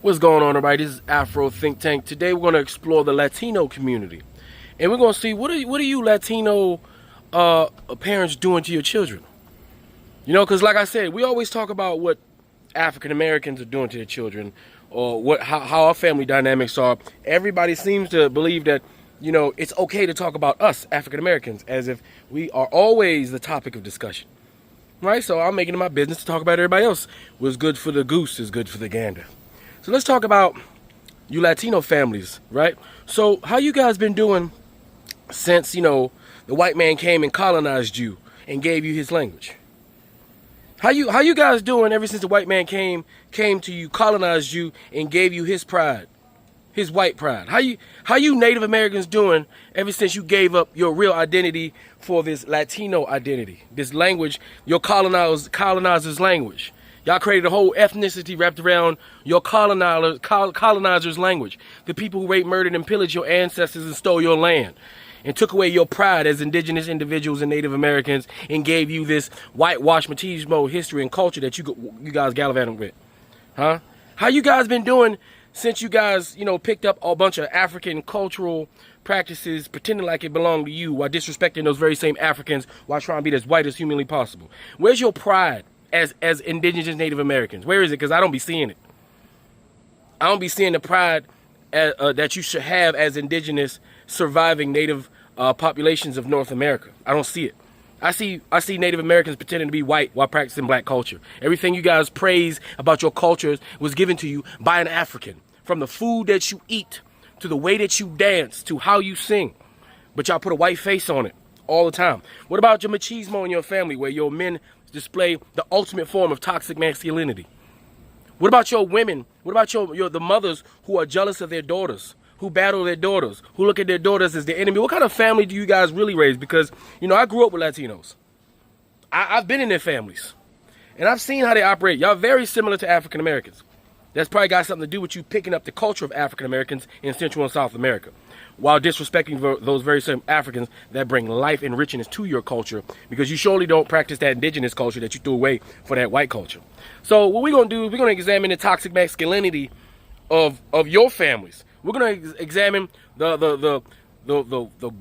What's going on, everybody? This is Afro Think Tank. Today we're going to explore the Latino community, and we're going to see what are you Latino parents doing to your children? Because like I said, we always talk about what African Americans are doing to their children, or how our family dynamics are. Everybody seems to believe that it's okay to talk about us African Americans as if we are always the topic of discussion, right? So I'm making it my business to talk about everybody else. What's good for the goose is good for the gander. So let's talk about you Latino families, right? So how you guys been doing since, the white man came and colonized you and gave you his language? How you guys doing ever since the white man came to you, colonized you, and gave you his pride, his white pride? How you Native Americans doing ever since you gave up your real identity for this Latino identity, this language, your colonizer's language? Y'all created a whole ethnicity wrapped around your colonizer's language. The people who raped, murdered, and pillaged your ancestors and stole your land and took away your pride as indigenous individuals and Native Americans and gave you this whitewash machismo history and culture that you guys gallivanting with. Huh? How you guys been doing since you guys, picked up a bunch of African cultural practices, pretending like it belonged to you while disrespecting those very same Africans while trying to be as white as humanly possible? Where's your pride as indigenous Native Americans? Where is it? Because I don't be seeing it. I don't be seeing the pride that you should have as indigenous surviving Native populations of North America. I don't see it. I see Native Americans pretending to be white while practicing black culture. Everything you guys praise about your cultures was given to you by an African. From the food that you eat, to the way that you dance, to how you sing. But y'all put a white face on it all the time. What about your machismo in your family, where your men display the ultimate form of toxic masculinity? What about your women? What about the mothers who are jealous of their daughters, who battle their daughters, who look at their daughters as their enemy? What kind of family do you guys really raise? Because, I grew up with Latinos. I've been in their families, and I've seen how they operate. Y'all very similar to African Americans. That's probably got something to do with you picking up the culture of African Americans in Central and South America, while disrespecting those very same Africans that bring life and richness to your culture, because you surely don't practice that indigenous culture that you threw away for that white culture. So what we're going to do is we're going to examine the toxic masculinity of your families. We're going to examine the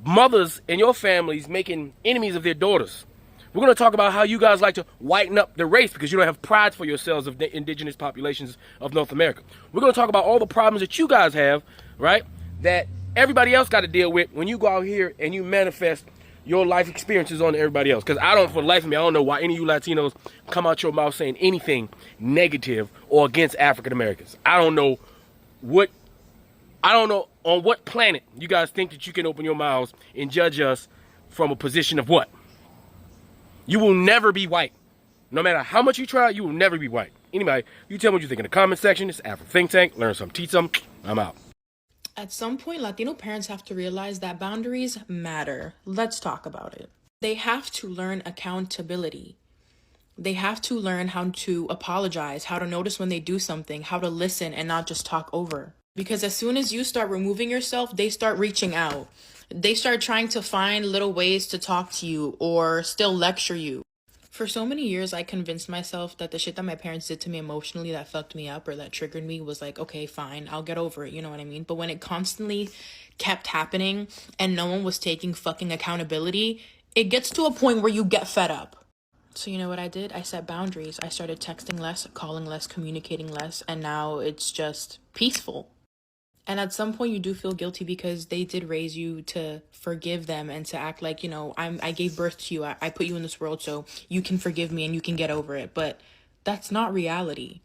mothers in your families making enemies of their daughters. We're going to talk about how you guys like to whiten up the race because you don't have pride for yourselves of the indigenous populations of North America. We're going to talk about all the problems that you guys have, right, that everybody else got to deal with when you go out here and you manifest your life experiences on everybody else. Because for the life of me, I don't know why any of you Latinos come out your mouth saying anything negative or against African Americans. I don't know on what planet you guys think that you can open your mouths and judge us from a position of what? You will never be white. No matter how much you try, you will never be white. Anyway, you tell me what you think in the comment section. It's Afro Think Tank. Learn some, teach some. I'm out. At some point, Latino parents have to realize that boundaries matter. Let's talk about it. They have to learn accountability. They have to learn how to apologize, how to notice when they do something, how to listen and not just talk over. Because as soon as you start removing yourself, they start reaching out. They start trying to find little ways to talk to you or still lecture you. For so many years, I convinced myself that the shit that my parents did to me emotionally that fucked me up or that triggered me was like, okay, fine, I'll get over it, you know what I mean? But when it constantly kept happening and no one was taking fucking accountability, it gets to a point where you get fed up. So you know what I did? I set boundaries. I started texting less, calling less, communicating less, and now it's just peaceful. And at some point you do feel guilty because they did raise you to forgive them and to act like, I gave birth to you. I put you in this world so you can forgive me and you can get over it. But that's not reality.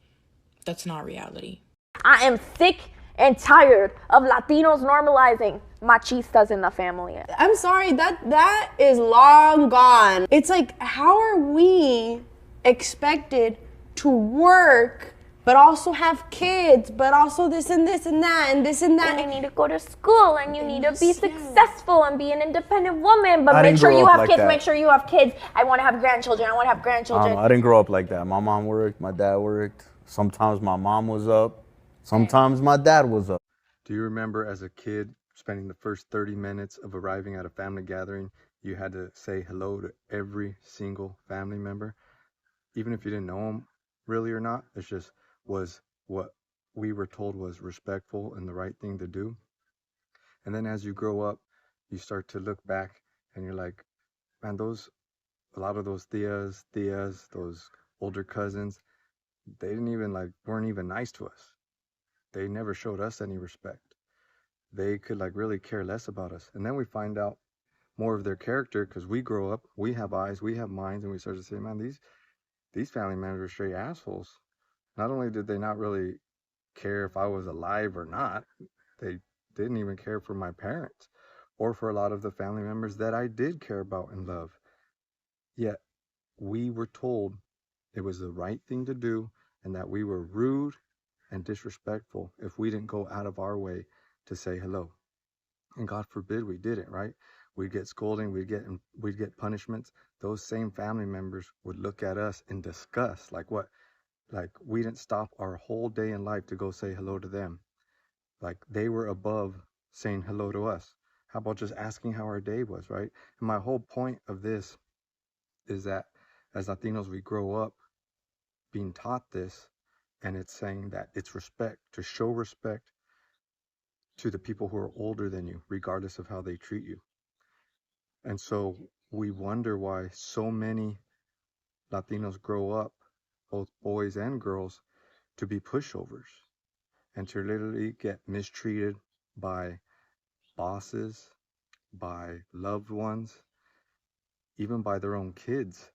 That's not reality. I am sick and tired of Latinos normalizing machistas in the family. I'm sorry, that is long gone. It's like, how are we expected to work but also have kids, but also this and this and that and this and that? And you need to go to school and you need to be successful and be an independent woman, but make sure you have kids, make sure you have kids. I want to have grandchildren, I didn't grow up like that. My mom worked, my dad worked. Sometimes my mom was up, sometimes my dad was up. Do you remember as a kid spending the first 30 minutes of arriving at a family gathering, you had to say hello to every single family member? Even if you didn't know them really or not, it just was what we were told was respectful and the right thing to do. And then as you grow up, you start to look back and you're like, man, a lot of those tias, those older cousins, they weren't even nice to us. They never showed us any respect. They could really care less about us. And then we find out more of their character because we grow up, we have eyes, we have minds, and we start to say, man, these family members are straight assholes. Not only did they not really care if I was alive or not, they didn't even care for my parents or for a lot of the family members that I did care about and love. Yet we were told it was the right thing to do and that we were rude and disrespectful if we didn't go out of our way to say hello. And God forbid we didn't, right? We'd get scolding, we'd get punishments. Those same family members would look at us in disgust, like what? Like we didn't stop our whole day in life to go say hello to them. Like they were above saying hello to us. How about just asking how our day was, right? And my whole point of this is that as Latinos, we grow up being taught this, and it's saying that it's respect, to show respect to the people who are older than you, regardless of how they treat you. And so we wonder why so many Latinos grow up, both boys and girls, to be pushovers and to literally get mistreated by bosses, by loved ones, even by their own kids.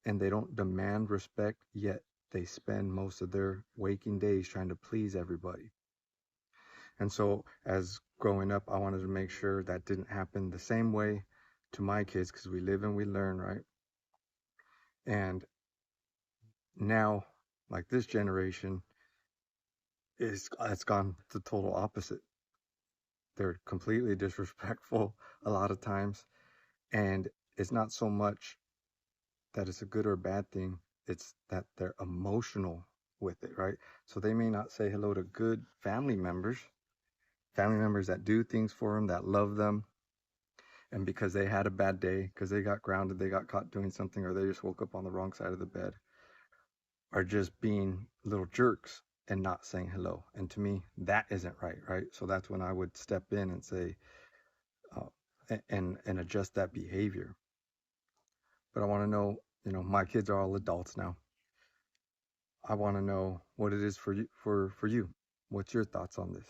And they don't demand respect, yet they spend most of their waking days trying to please everybody. And so as growing up, I wanted to make sure that didn't happen the same way to my kids, because we live and we learn, right? And now, like this generation, it's gone the total opposite. They're completely disrespectful a lot of times. And it's not so much that it's a good or bad thing, it's that they're emotional with it, right? So they may not say hello to good family members that do things for them, that love them, and because they had a bad day, because they got grounded, they got caught doing something, or they just woke up on the wrong side of the bed, are just being little jerks and not saying hello. And to me, that isn't right? So that's when I would step in and say, and adjust that behavior. But I want to know, my kids are all adults now. I want to know what it is for you. What's your thoughts on this?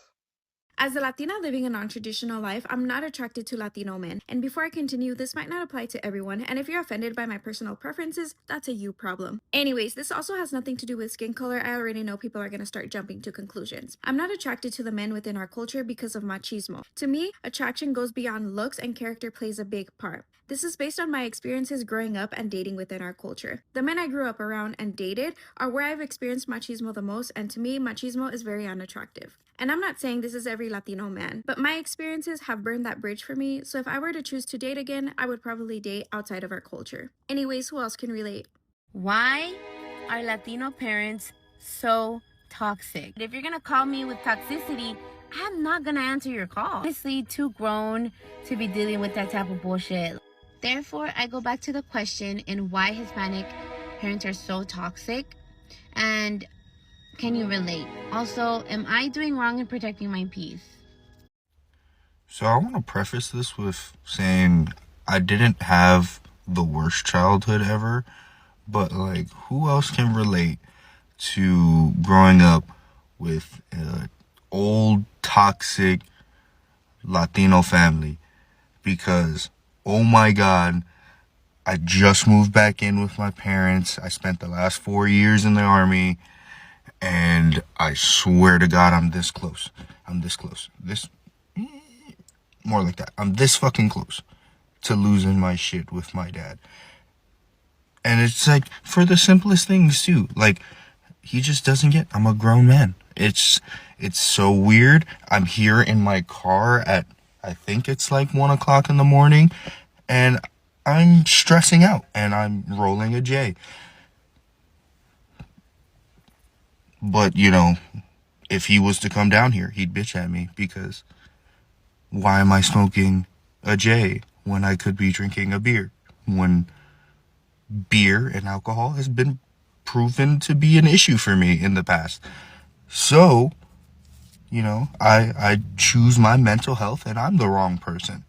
As a Latina living a non-traditional life, I'm not attracted to Latino men. And before I continue, this might not apply to everyone, and if you're offended by my personal preferences, that's a you problem. Anyways, this also has nothing to do with skin color. I already know people are going to start jumping to conclusions. I'm not attracted to the men within our culture because of machismo. To me, attraction goes beyond looks, and character plays a big part. This is based on my experiences growing up and dating within our culture. The men I grew up around and dated are where I've experienced machismo the most, and to me, machismo is very unattractive. And I'm not saying this is every Latino man, but my experiences have burned that bridge for me, so if I were to choose to date again, I would probably date outside of our culture. Anyways, who else can relate? Why are Latino parents so toxic? If you're gonna call me with toxicity, I'm not gonna answer your call. Honestly, too grown to be dealing with that type of bullshit. Therefore, I go back to the question in why Hispanic parents are so toxic, and can you relate? Also, am I doing wrong in protecting my peace? So I want to preface this with saying I didn't have the worst childhood ever, but who else can relate to growing up with an old, toxic Latino family? Because, oh my God, I just moved back in with my parents. I spent the last 4 years in the Army. And I swear to God, I'm this close. More like that. I'm this fucking close to losing my shit with my dad. And it's for the simplest things too. He just doesn't get, I'm a grown man. It's so weird. I'm here in my car at, I think it's 1 o'clock in the morning. And I'm stressing out and I'm rolling a J. But, if he was to come down here, he'd bitch at me because why am I smoking a J when I could be drinking a beer? When beer and alcohol has been proven to be an issue for me in the past. So, you know, I choose my mental health, and I'm the wrong person.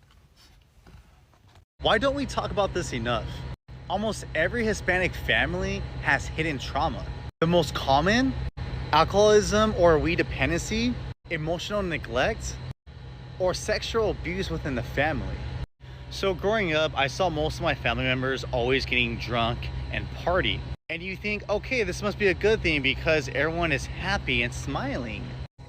Why don't we talk about this enough? Almost every Hispanic family has hidden trauma. The most common, alcoholism or weed dependency, emotional neglect, or sexual abuse within the family. So growing up, I saw most of my family members always getting drunk and party. And you think, okay, this must be a good thing because everyone is happy and smiling.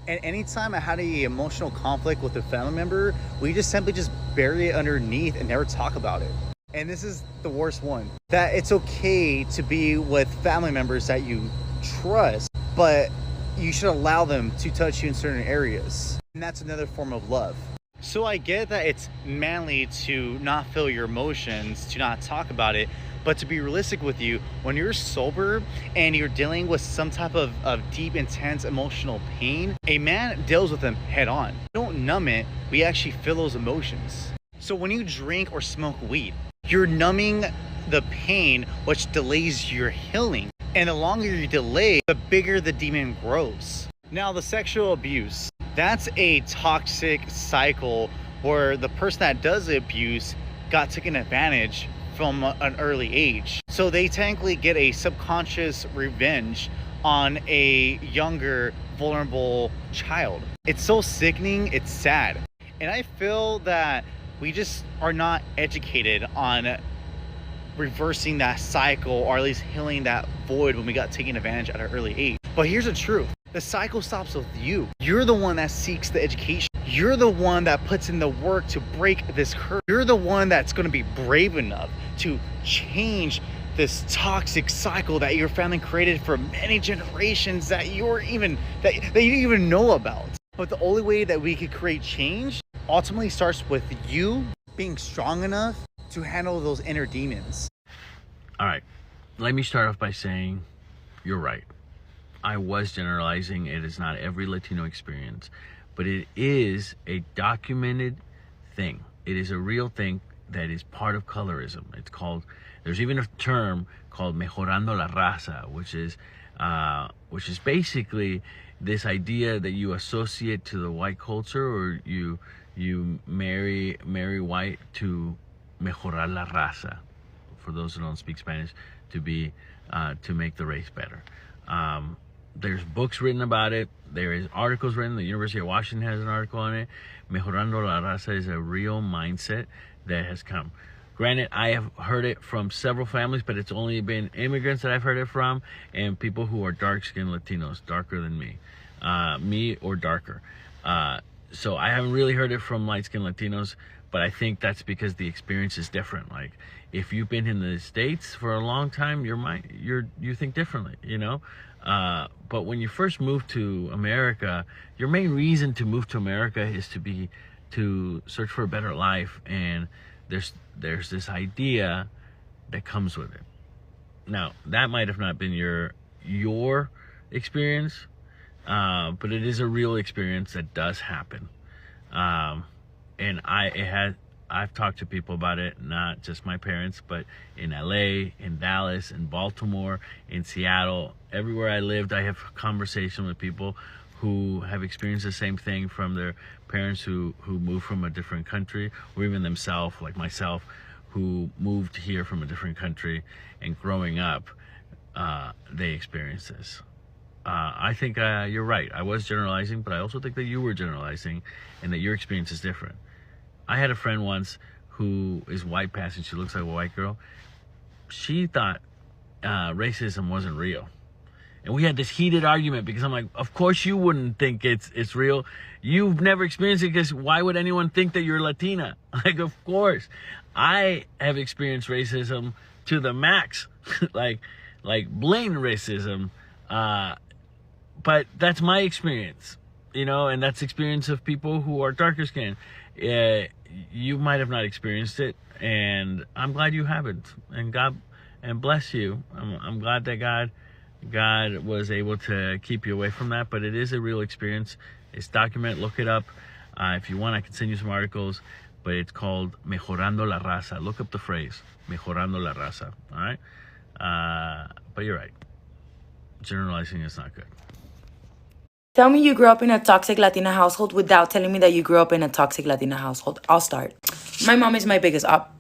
And anytime I had an emotional conflict with a family member, we just simply just bury it underneath and never talk about it. And this is the worst one. That it's okay to be with family members that you trust, but you should allow them to touch you in certain areas. And that's another form of love. So I get that it's manly to not feel your emotions, to not talk about it, but to be realistic with you, when you're sober and you're dealing with some type of deep, intense emotional pain, a man deals with them head on. We don't numb it, we actually feel those emotions. So when you drink or smoke weed, you're numbing the pain, which delays your healing. And the longer you delay, the bigger the demon grows. Now, the sexual abuse, that's a toxic cycle where the person that does the abuse got taken advantage from an early age. So they technically get a subconscious revenge on a younger, vulnerable child. It's so sickening, it's sad. And I feel that we just are not educated on reversing that cycle, or at least healing that void when we got taken advantage at an early age. But here's the truth. The cycle stops with you. You're the one that seeks the education. You're the one that puts in the work to break this curse. You're the one that's going to be brave enough to change this toxic cycle that your family created for many generations that you didn't even know about. But the only way that we could create change ultimately starts with you being strong enough to handle those inner demons. All right, let me start off by saying you're right. I was generalizing. It is not every Latino experience, but it is a documented thing. It is a real thing that is part of colorism. It's called, there's even a term called mejorando la raza, which is basically this idea that you associate to the white culture, or you marry white to mejorar la raza, for those who don't speak Spanish, to make the race better. There's books written about it. There is articles written. The University of Washington has an article on it. Mejorando la raza is a real mindset that has come. Granted, I have heard it from several families, but it's only been immigrants that I've heard it from, and people who are dark-skinned Latinos, darker than me or darker. So I haven't really heard it from light-skinned Latinos, but I think that's because the experience is different. Like, if you've been in the States for a long time, you think differently, you know? But when you first move to America, your main reason to move to America is to search for a better life, and there's this idea that comes with it. Now, that might have not been your experience, but it is a real experience that does happen. And I've talked to people about it, not just my parents, but in LA, in Dallas, in Baltimore, in Seattle, everywhere I lived, I have conversation with people who have experienced the same thing from their parents who moved from a different country, or even themselves, like myself, who moved here from a different country, and growing up, they experienced this. I think you're right. I was generalizing, but I also think that you were generalizing, and that your experience is different. I had a friend once who is white passing. She looks like a white girl. She thought racism wasn't real. And we had this heated argument because I'm like, of course you wouldn't think it's real. You've never experienced it, because why would anyone think that you're Latina? Like, of course. I have experienced racism to the max, like blatant racism. But that's my experience, you know, and that's the experience of people who are darker skinned. You might have not experienced it, and I'm glad you haven't. And God bless you. I'm glad that God was able to keep you away from that. But it is a real experience. It's documented. Look it up. If you want, I can send you some articles. But it's called Mejorando la Raza. Look up the phrase, Mejorando la Raza. All right? But you're right. Generalizing is not good. Tell me you grew up in a toxic Latina household without telling me that you grew up in a toxic Latina household. I'll start. My mom is my biggest op.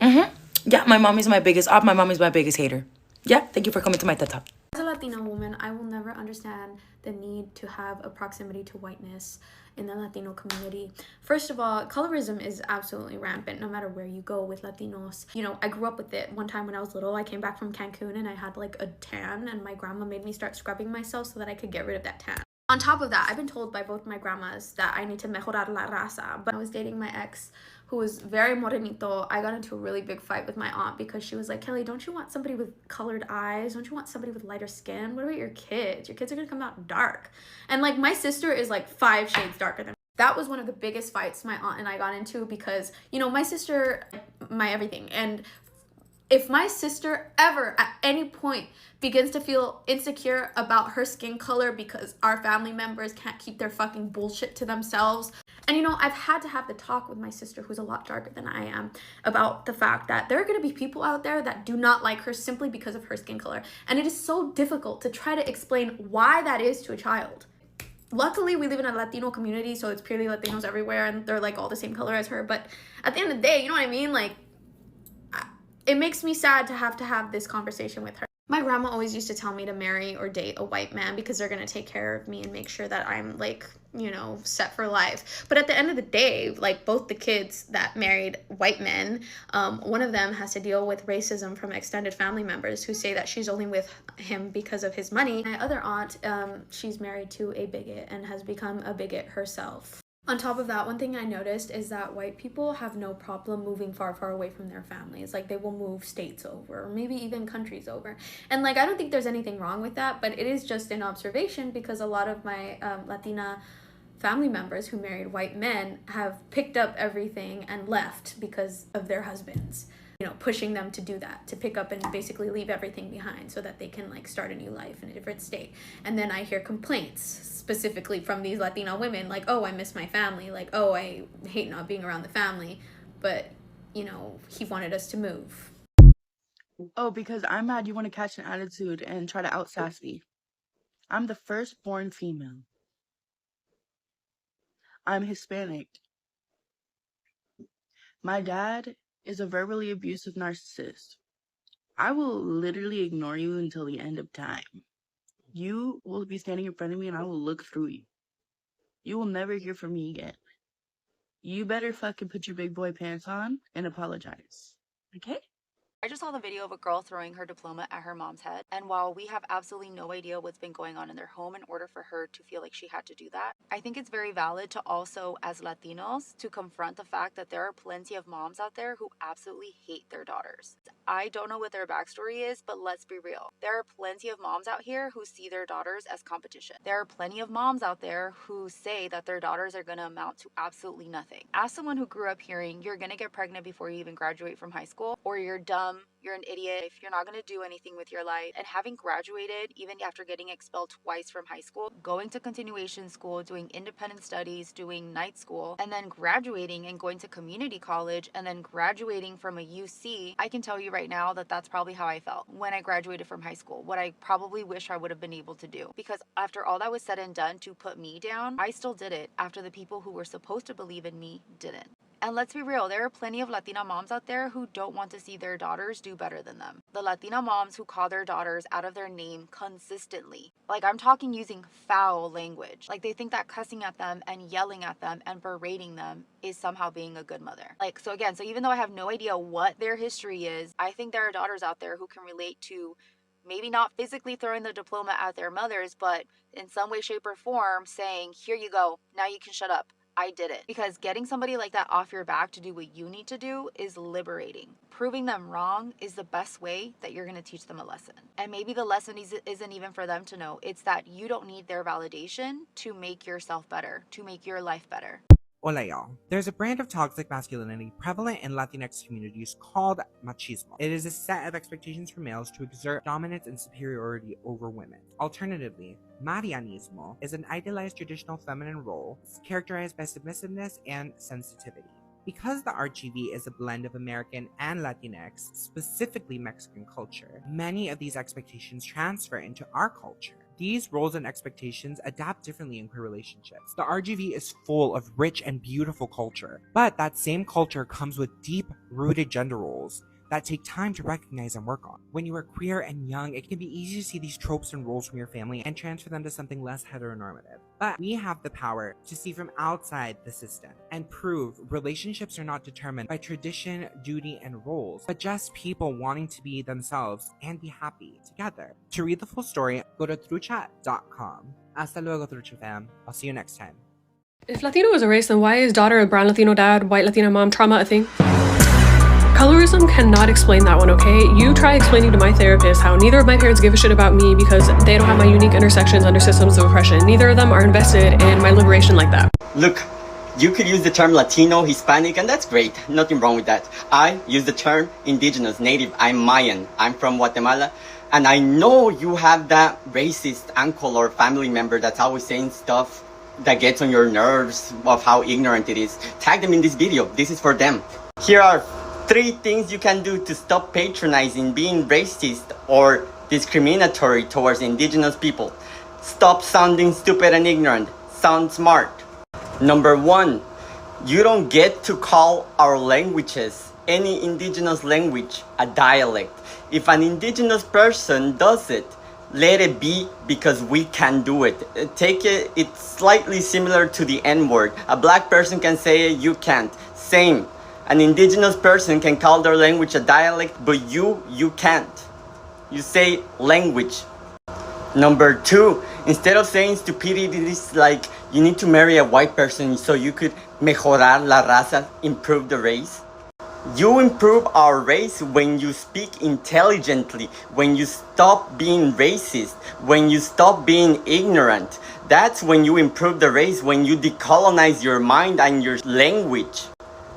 Yeah, my mom is my biggest op. My mom is my biggest hater. Yeah, thank you for coming to my TED Talk. As a Latina woman, I will never understand the need to have a proximity to whiteness in the Latino community. First of all, colorism is absolutely rampant no matter where you go with Latinos. You know, I grew up with it. One time when I was little, I came back from Cancun and I had like a tan, and my grandma made me start scrubbing myself so that I could get rid of that tan. On top of that, I've been told by both my grandmas that I need to mejorar la raza. But I was dating my ex, who was very morenito. I got into a really big fight with my aunt because she was like, Kelly, don't you want somebody with colored eyes? Don't you want somebody with lighter skin? What about your kids? Your kids are gonna come out dark. And like, my sister is like 5 shades darker than me. That was one of the biggest fights my aunt and I got into because, you know, my sister, my everything. And if my sister ever at any point begins to feel insecure about her skin color because our family members can't keep their fucking bullshit to themselves. And you know, I've had to have the talk with my sister, who's a lot darker than I am, about the fact that there are going to be people out there that do not like her simply because of her skin color. And it is so difficult to try to explain why that is to a child. Luckily, we live in a Latino community, so it's purely Latinos everywhere, and they're like all the same color as her. But at the end of the day, you know what I mean? Like, it makes me sad to have this conversation with her. My grandma always used to tell me to marry or date a white man because they're going to take care of me and make sure that I'm like, you know, set for life. But at the end of the day, like both the kids that married white men, one of them has to deal with racism from extended family members who say that she's only with him because of his money. My other aunt, she's married to a bigot and has become a bigot herself. On top of that, one thing I noticed is that white people have no problem moving far, far away from their families. Like, they will move states over, or maybe even countries over. And, like, I don't think there's anything wrong with that, but it is just an observation because a lot of my Latina family members who married white men have picked up everything and left because of their husbands. You know, pushing them to do that, to pick up and basically leave everything behind so that they can, like, start a new life in a different state. And then I hear complaints specifically from these Latino women, like, oh, I miss my family, like, oh, I hate not being around the family, but, you know, he wanted us to move. Oh, because I'm mad you want to catch an attitude and try to outsass me. I'm the firstborn female. I'm Hispanic. My dad is a verbally abusive narcissist. I will literally ignore you until the end of time. You will be standing in front of me and I will look through you. You will never hear from me again. You better fucking put your big boy pants on and apologize. Okay? I just saw the video of a girl throwing her diploma at her mom's head, and while we have absolutely no idea what's been going on in their home in order for her to feel like she had to do that, I think it's very valid to also, as Latinos, to confront the fact that there are plenty of moms out there who absolutely hate their daughters. I don't know what their backstory is, but let's be real. There are plenty of moms out here who see their daughters as competition. There are plenty of moms out there who say that their daughters are going to amount to absolutely nothing. As someone who grew up hearing, you're going to get pregnant before you even graduate from high school, or you're dumb, you're an idiot, if you're not going to do anything with your life, and having graduated even after getting expelled twice from high school, going to continuation school, doing independent studies, doing night school, and then graduating and going to community college, and then graduating from a UC, I can tell you right now that that's probably how I felt when I graduated from high school, what I probably wish I would have been able to do. Because after all that was said and done to put me down, I still did it after the people who were supposed to believe in me didn't. And let's be real, there are plenty of Latina moms out there who don't want to see their daughters do better than them. The Latina moms who call their daughters out of their name consistently. Like, I'm talking using foul language. Like, they think that cussing at them and yelling at them and berating them is somehow being a good mother. Like, so again, so even though I have no idea what their history is, I think there are daughters out there who can relate to maybe not physically throwing the diploma at their mothers, but in some way, shape, or form saying, here you go, now you can shut up. I did it. Because getting somebody like that off your back to do what you need to do is liberating. Proving them wrong is the best way that you're going to teach them a lesson. And maybe the lesson isn't even for them to know. It's that you don't need their validation to make yourself better, to make your life better. Hola y'all. There's a brand of toxic masculinity prevalent in Latinx communities called machismo. It is a set of expectations for males to exert dominance and superiority over women. Alternatively, Marianismo is an idealized traditional feminine role characterized by submissiveness and sensitivity. Because the RGV is a blend of American and Latinx, specifically Mexican culture, many of these expectations transfer into our culture. These roles and expectations adapt differently in queer relationships. The RGV is full of rich and beautiful culture, but that same culture comes with deep-rooted gender roles that take time to recognize and work on. When you are queer and young, it can be easy to see these tropes and roles from your family and transfer them to something less heteronormative. But we have the power to see from outside the system and prove relationships are not determined by tradition, duty, and roles, but just people wanting to be themselves and be happy together. To read the full story, go to truchat.com. Hasta luego, Trucha fam. I'll see you next time. If Latino is a race, then why is daughter of brown Latino dad, white Latina mom trauma a thing? Colorism cannot explain that one, okay? You try explaining to my therapist how neither of my parents give a shit about me because they don't have my unique intersections under systems of oppression. Neither of them are invested in my liberation like that. Look, you could use the term Latino, Hispanic, and that's great. Nothing wrong with that. I use the term Indigenous, Native. I'm Mayan. I'm from Guatemala. And I know you have that racist uncle or family member that's always saying stuff that gets on your nerves of how ignorant it is. Tag them in this video. This is for them. Here are 3 things you can do to stop patronizing, being racist or discriminatory towards Indigenous people. Stop sounding stupid and ignorant. Sound smart. Number 1, you don't get to call our languages, any Indigenous language, a dialect. If an Indigenous person does it, let it be, because we can do it. Take it, it's slightly similar to the N-word. A black person can say it, you can't. Same. An Indigenous person can call their language a dialect, but you can't. You say language. Number 2, instead of saying stupidities like you need to marry a white person so you could mejorar la raza, improve the race. You improve our race when you speak intelligently, when you stop being racist, when you stop being ignorant. That's when you improve the race, when you decolonize your mind and your language.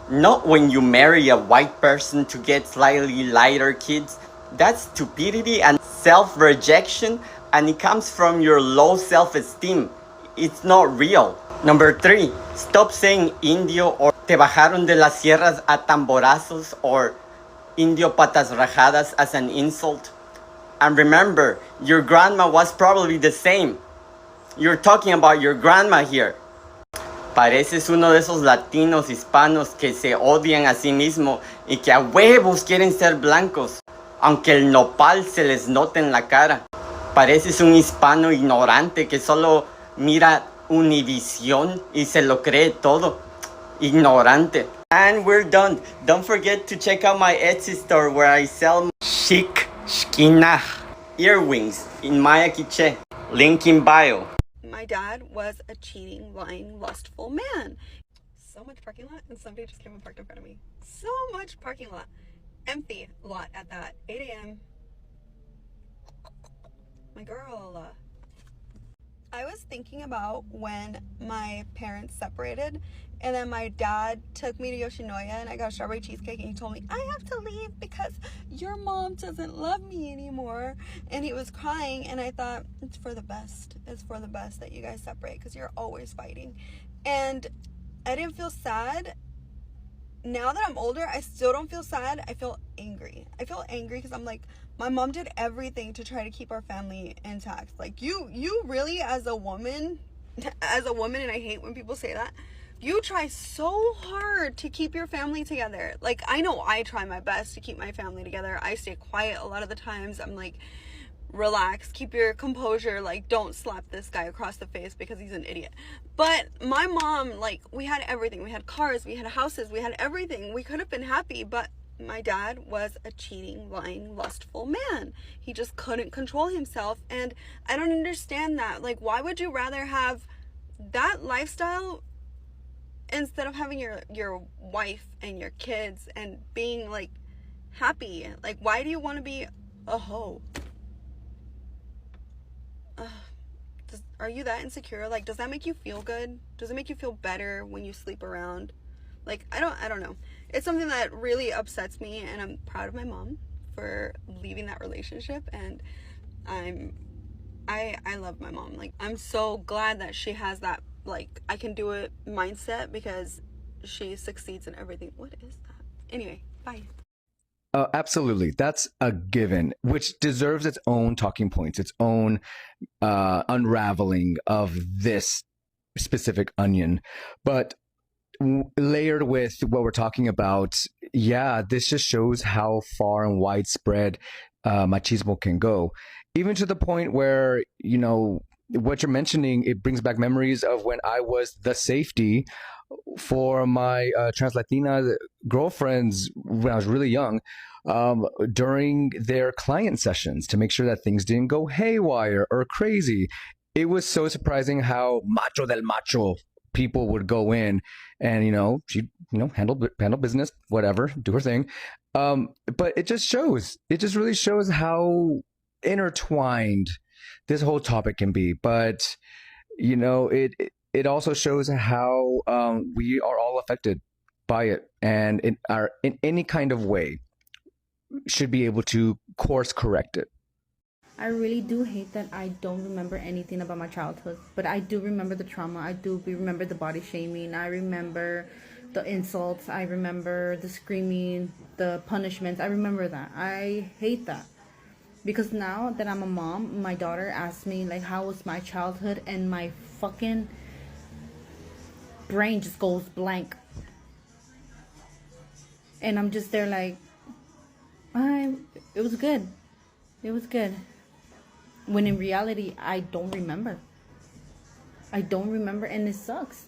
Not when you marry a white person to get slightly lighter kids. That's stupidity and self-rejection, and it comes from your low self-esteem. It's not real. Number 3, stop saying indio or te bajaron de las sierras a tamborazos or indio patas rajadas as an insult. And remember, your grandma was probably the same. You're talking about your grandma here. Pareces uno de esos latinos hispanos que se odian a sí mismo y que a huevos quieren ser blancos, aunque el nopal se les note en la cara. Pareces un hispano ignorante que solo mira Univisión y se lo cree todo. Ignorante. And we're done. Don't forget to check out my Etsy store where I sell chic esquina earrings in Maya Quiche. Link in bio. My dad was a cheating, lying, lustful man. So much parking lot, and somebody just came and parked in front of me. So much parking lot. Empty lot at that. 8 a.m. My girl. I was thinking about when my parents separated, and then my dad took me to Yoshinoya and I got a strawberry cheesecake, and he told me, I have to leave because your mom doesn't love me anymore. And he was crying, and I thought, it's for the best. It's for the best that you guys separate because you're always fighting. And I didn't feel sad. Now that I'm older, I still don't feel sad. I feel angry. I feel angry because I'm like, my mom did everything to try to keep our family intact. Like, you really, as a woman, and I hate when people say that, you try so hard to keep your family together. Like, I know I try my best to keep my family together. I stay quiet a lot of the times. I'm like, relax, keep your composure, like, don't slap this guy across the face because he's an idiot. But my mom, like, we had everything. We had cars, we had houses, we had everything. We could have been happy, but my dad was a cheating, lying, lustful man. He just couldn't control himself, and I don't understand that. Like, why would you rather have that lifestyle instead of having your wife and your kids and being, like, happy? Like, why do you want to be a hoe? Are you that insecure? Like, does that make you feel good? Does it make you feel better when you sleep around? Like, I don't know. It's something that really upsets me, and I'm proud of my mom for leaving that relationship, and I love my mom. Like, I'm so glad that she has that, like, I can do it mindset, because she succeeds in everything. What is that? Anyway, bye. Absolutely. That's a given, which deserves its own talking points, its own unraveling of this specific onion. But layered with what we're talking about, yeah, this just shows how far and widespread machismo can go. Even to the point where, you know, what you're mentioning, it brings back memories of when I was the safety for my trans Latina girlfriends when I was really young, during their client sessions to make sure that things didn't go haywire or crazy. It was so surprising how macho del macho people would go in and, you know, she'd, you know, handle business, whatever, do her thing. But it just really shows how intertwined this whole topic can be. But, you know, it also shows how we are all affected by it, and in any kind of way should be able to course correct it. I really do hate that I don't remember anything about my childhood, but I do remember the trauma. I do remember the body shaming. I remember the insults. I remember the screaming, the punishments. I remember that. I hate that. Because now that I'm a mom, my daughter asks me, like, how was my childhood? And my fucking brain just goes blank. And I'm just there like, it was good. It was good. When in reality, I don't remember. I don't remember, and it sucks.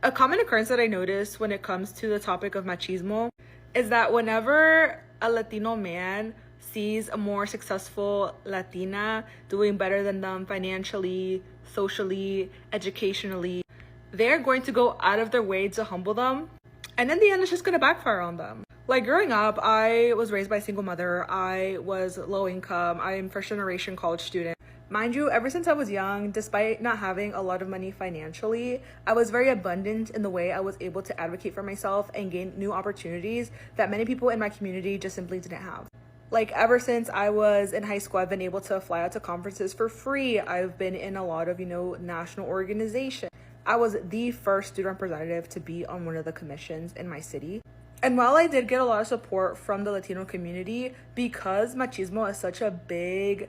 A common occurrence that I notice when it comes to the topic of machismo is that whenever a Latino man sees a more successful Latina doing better than them financially, socially, educationally, they're going to go out of their way to humble them. And in the end, it's just going to backfire on them. Like growing up, I was raised by a single mother. I was low income. I'm first generation college student. Mind you, ever since I was young, despite not having a lot of money financially, I was very abundant in the way I was able to advocate for myself and gain new opportunities that many people in my community just simply didn't have. Like ever since I was in high school, I've been able to fly out to conferences for free. I've been in a lot of, national organizations. I was the first student representative to be on one of the commissions in my city. And while I did get a lot of support from the Latino community, because machismo is such a big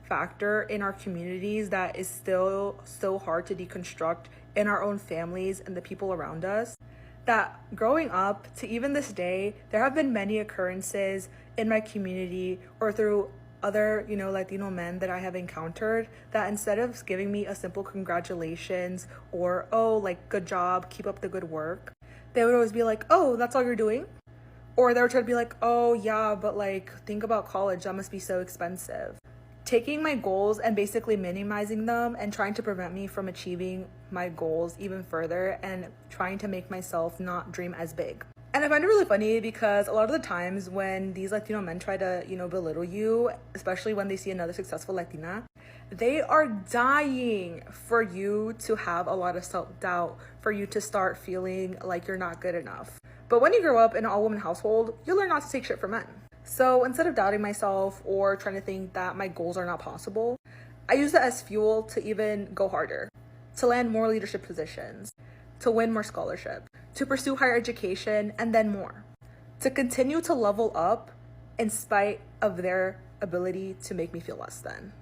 factor in our communities that is still so hard to deconstruct in our own families and the people around us, that growing up to even this day, there have been many occurrences in my community or through other, Latino men that I have encountered that instead of giving me a simple congratulations or, oh, like, good job, keep up the good work, they would always be like, oh, that's all you're doing? Or they would try to be like, oh, yeah, but like, think about college, that must be so expensive. Taking my goals and basically minimizing them and trying to prevent me from achieving my goals even further and trying to make myself not dream as big. And I find it really funny because a lot of the times when these Latino men try to, belittle you, especially when they see another successful Latina, they are dying for you to have a lot of self-doubt, for you to start feeling like you're not good enough. But when you grow up in an all-woman household, you learn not to take shit from men. So instead of doubting myself or trying to think that my goals are not possible, I use that as fuel to even go harder, to land more leadership positions, to win more scholarship, to pursue higher education, and then more, to continue to level up in spite of their ability to make me feel less than.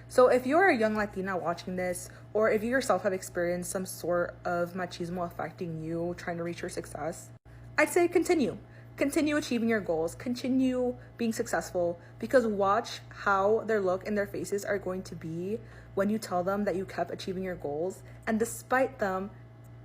So if you're a young Latina watching this, or if you yourself have experienced some sort of machismo affecting you trying to reach your success, I'd say continue. Continue achieving your goals, continue being successful, because watch how their look and their faces are going to be when you tell them that you kept achieving your goals, and despite them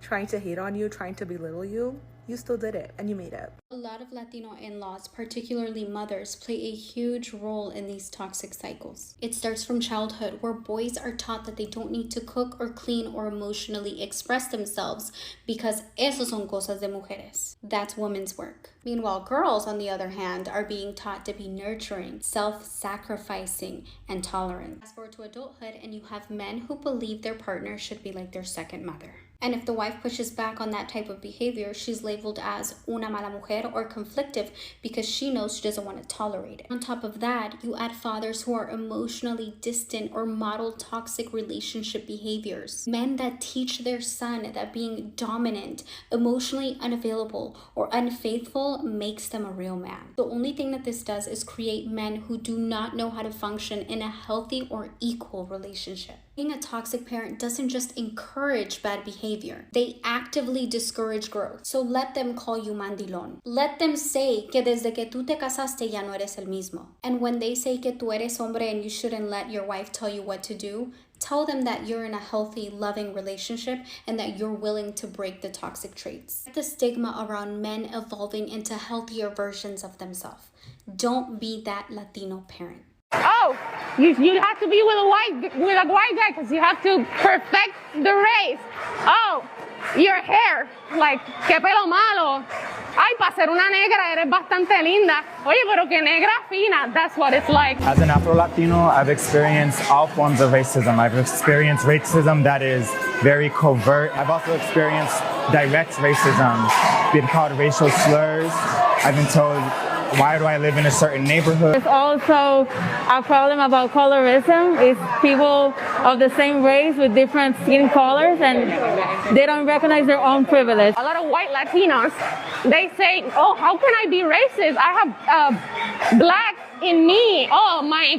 trying to hate on you, trying to belittle you, you still did it and you made it. A lot of Latino in-laws, particularly mothers, play a huge role in these toxic cycles. It starts from childhood, where boys are taught that they don't need to cook or clean or emotionally express themselves because esos son cosas de mujeres. That's women's work. Meanwhile, girls, on the other hand, are being taught to be nurturing, self-sacrificing, and tolerant. Fast forward to adulthood, and you have men who believe their partner should be like their second mother. And if the wife pushes back on that type of behavior, she's labeled as una mala mujer or conflictive because she knows she doesn't want to tolerate it. On top of that, you add fathers who are emotionally distant or model toxic relationship behaviors. Men that teach their son that being dominant, emotionally unavailable, or unfaithful makes them a real man. The only thing that this does is create men who do not know how to function in a healthy or equal relationship. Being a toxic parent doesn't just encourage bad behavior, they actively discourage growth. So let them call you mandilón. Let them say que desde que tú te casaste ya no eres el mismo. And when they say que tú eres hombre and you shouldn't let your wife tell you what to do, tell them that you're in a healthy, loving relationship and that you're willing to break the toxic traits. The stigma around men evolving into healthier versions of themselves. Don't be that Latino parent. Oh, you have to be with a white guy because you have to perfect the race. Oh, your hair, like, qué pelo malo. Ay, para ser una negra eres bastante linda. Oye, pero qué negra fina. That's what it's like. As an Afro-Latino, I've experienced all forms of racism. I've experienced racism that is very covert. I've also experienced direct racism, being called racial slurs. I've been told, why do I live in a certain neighborhood? There's also a problem about colorism. It's people of the same race with different skin colors and they don't recognize their own privilege. A lot of white Latinos, they say, oh, how can I be racist? I have black in me. Oh, my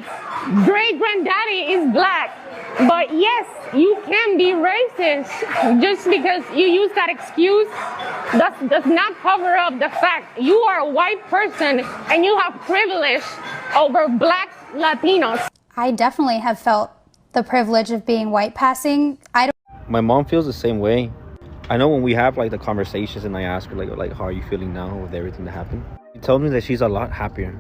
great granddaddy is black. But yes, you can be racist. Just because you use that excuse does not cover up the fact you are a white person and you have privilege over black Latinos. I definitely have felt the privilege of being white passing. My mom feels the same way. I know when we have like the conversations and I ask her like how are you feeling now with everything that happened, she tells me that she's a lot happier.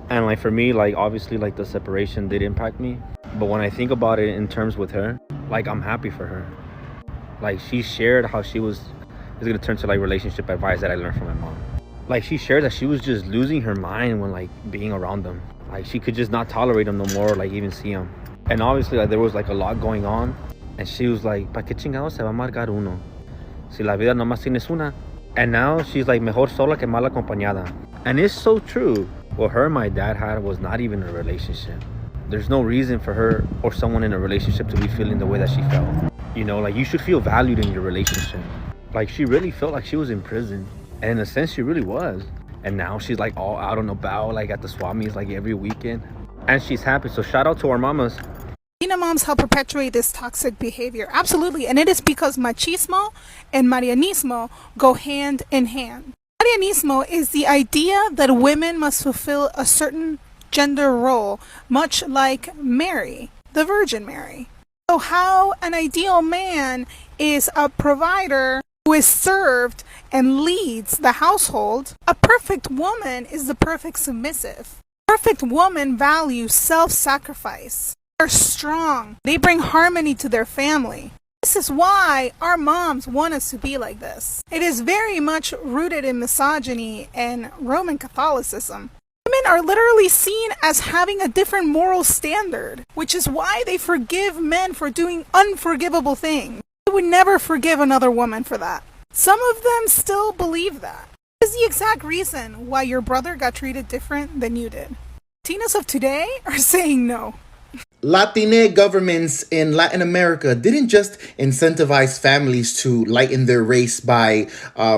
And like for me, like obviously like the separation did impact me. But when I think about it in terms with her, like I'm happy for her. Like she shared how she was gonna turn to like relationship advice that I learned from my mom. Like she shared that she was just losing her mind when like being around them. Like she could just not tolerate them no more, like even see them. And obviously like there was like a lot going on. And she was like, ¿pa qué chingado se va a amargar uno? Si la vida nomás tienes una. And now she's like, mejor sola que mal acompañada. And it's so true. What her and my dad had was not even a relationship. There's no reason for her or someone in a relationship to be feeling the way that she felt. You know, like you should feel valued in your relationship. Like she really felt like she was in prison. And in a sense, she really was. And now she's like all out and about, like at the swap meets, like every weekend. And she's happy. So shout out to our mamas. Latina moms help perpetuate this toxic behavior. Absolutely. And it is because machismo and marianismo go hand in hand. Marianismo is the idea that women must fulfill a certain gender role, much like Mary, the Virgin Mary. So how an ideal man is a provider who is served and leads the household, a perfect woman is the perfect submissive. Perfect woman values self-sacrifice. They're strong. They bring harmony to their family. This is why our moms want us to be like this. It is very much rooted in misogyny and Roman Catholicism. Women are literally seen as having a different moral standard, which is why they forgive men for doing unforgivable things. They would never forgive another woman for that. Some of them still believe that. This is the exact reason why your brother got treated different than you did. Latinos of today are saying no. Latina governments in Latin America didn't just incentivize families to lighten their race by,